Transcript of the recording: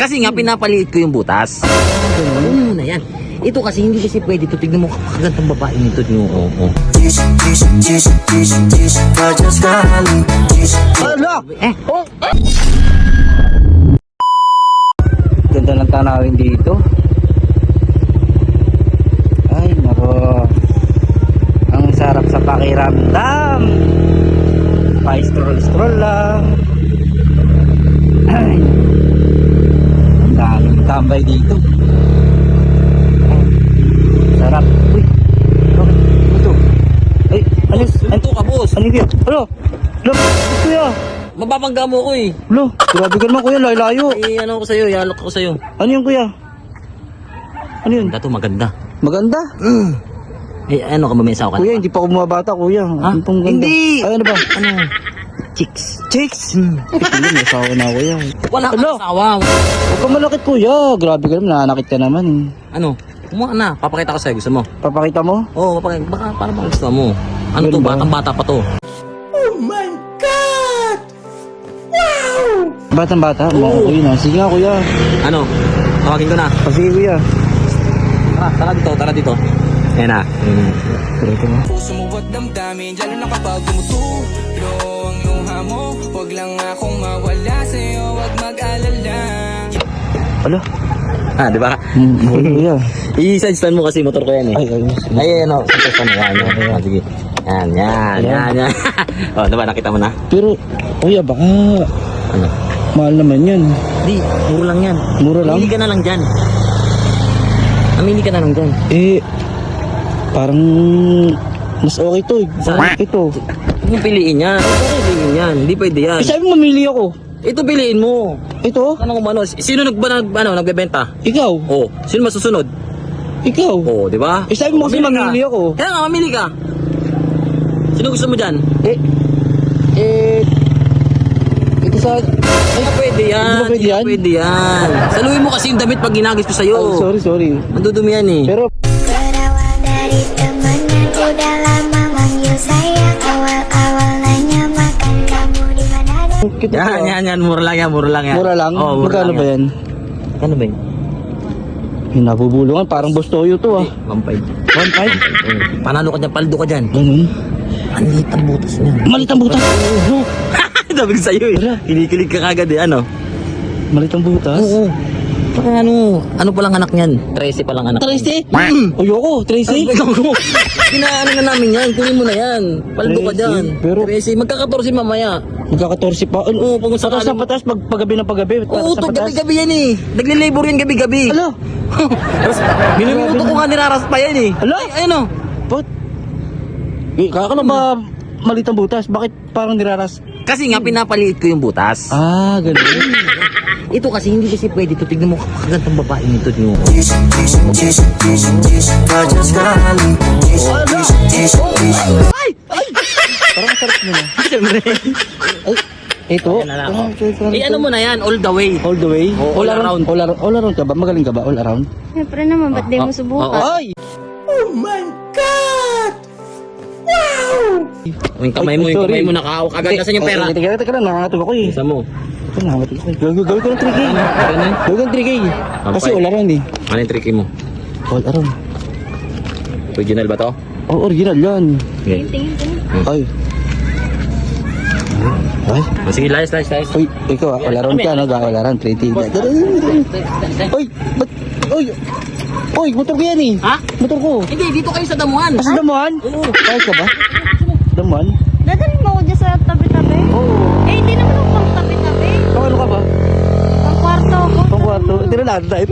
Kasi nga pinapaliit ko yung butas. Ganun na yan. Ito kasi hindi kasi pwede ito. Tignan mo kakagantang babae nito. Hala! Oh. Ganda ng tanawin dito. Ay, nako. Ang sarap sa pakiramdam. Pa-stroll-stroll lang. Ay. Ang daming tambay dito. Sarap. Uy. Bakit? Ito. Ay, ano? Ito ka, boss. Ano yun? Ano? Ano? Kuya. Mababangga mo ko eh. Lo, grabe ka naman kuya, layo. Ay, ano ko sa'yo, yalok ko sa'yo. Ano yun kuya? Ano yun? Ito maganda. Maganda? Eh, ano ka ba may asawa ka? Kuya, hindi pa ako bumabata kuya. Ha? Ano pong ganda? Hindi! Ay, ano ba? Ano? Chicks. Chicks? Hindi, may asawa na kuya. Wala kang Ano? asawa. Huwag ka malakit kuya. Grabe ka naman, nananakit ka naman. Ano? Kumuha na. Papakita ko sa'yo. Gusto mo? Papakita mo? Oo, papakita. Baka para bang gusto mo. Ano Ganun to? ba? Batang-bata pa to. Batang-bata? Oo. Kuya na. Sige nga kuya. Ano? Tawagin ko na. Sige kuya. Tara dito, tara dito. Ayan na. Dito mo. Puso mo ba't damdamin, lalo na kapag tumutulo ang luha mo. Huwag lang akong mawala sa'yo, huwag mag-alala. Ala. Di ba? Kuya. I-side mo kasi motor ko yan eh. Ay. Ano? Side mo yan. Sige. Yan. O, diba? Nakita mo na? Pero, kuya, baka Ano? mahal naman yan. Di, muro lang yan. Mura lang? Amili ka na lang dyan. Amili ka na lang dyan. Eh, parang mas okay to eh. Parang ito. Huwag mong piliin yan. Huwag mong piliin yan. Hindi pwede yan. Eh, sabi mo mamili ako. Ito piliin mo. Ito? Ano kung ano? Sino nagbebenta? Ikaw. Oh, sino masusunod? Ikaw. Oh, di ba? Eh, sabi mo kasi Mamili ka. mamili ako. Kaya nga, mamili ka. Sino gusto mo dyan? Ito sa... Ay, pwede yan. Hindi ba pwede yan? Pwede yan. Saluhin mo kasi yung damit pag ginagis ko sa'yo. Oh, sorry. Mandudumi yan eh. Pero, Berawal dari temenan, udah lama manggil saya. Awal-awal nanya makan kamu di mana dan kita Yan. Mura lang yan. Mura lang? Oo, mura Magkano lang ba yan? Ano ba yun? Yung nabubulungan, parang boss toyo to ah. 1.5. 1.5? Panalo ka dyan, paldo ka dyan. Ganun. Ang liit ang butas niya. Malit ang butas. Oo. Sabi ko sa'yo eh. Wala. Kinikilig ka kagad eh, ano? Malit ang butas. Oo. Parang ano palang anak niyan? 13 palang anak. Tracy? Mm. Ayoko, Tracy. Kinaano na namin yan, kunin mo na yan. Paldo ka 13, dyan. pero- 13, magka-14 mamaya. Magka-14 pa. Oo, pag Patas sakali sa mo. patas, paggabi ng paggabi. Oo, to, gabi-gabi yan eh. Nagle-labor yan gabi-gabi. Ala, Minumuto ko nga niraras pa yan eh. Ala? Ay, ano? ba't? Kaka na ba malit ang butas? Bakit parang niraras? Kasi nga pinapaliit ko yung butas. Ah, ganun. Ito kasi hindi kasi pwede ito. Tignan mo kakagantang babae nito. Parang sarap mo na. Siyempre. Ay, ito? Ayan na lang, oh. Ah, Eh ano mo na yan, all the way. All the way? Oh, all around. All around ka ba? Magaling ka ba? All around? Siyempre naman, ba't di mo subukan? Ay! Yung kamay mo, Ay, yung sorry. kamay mo nakahawak agad. Nasaan yung pera? Teka lang, nangangatog ako eh. Isa mo. Ito, nangangatog ako eh. Gawin ko ng 3K. Ano? Gawin ko ng 3K. Kasi Ampay. all around eh. Ano yung tricky mo? All around. Original ba to? Oh, original yan. Okay. Tingin. Ay. Ay. Oh, sige, layas. Uy, ikaw all around ka, no? All around, 3K. Uy, ba't? Uy, motor ko yan eh. Ha? Motor ko. Hindi, dito kayo sa damuhan. Sa damuhan? Oo. Kahit ka ba? Damuhan? Dadalhin mo ako dyan sa tabi-tabi? Oo. Eh, hindi naman ako pang tabi-tabi. Pang ano ka ba? Pang kwarto ako. Pang kwarto. Tira natin tayo.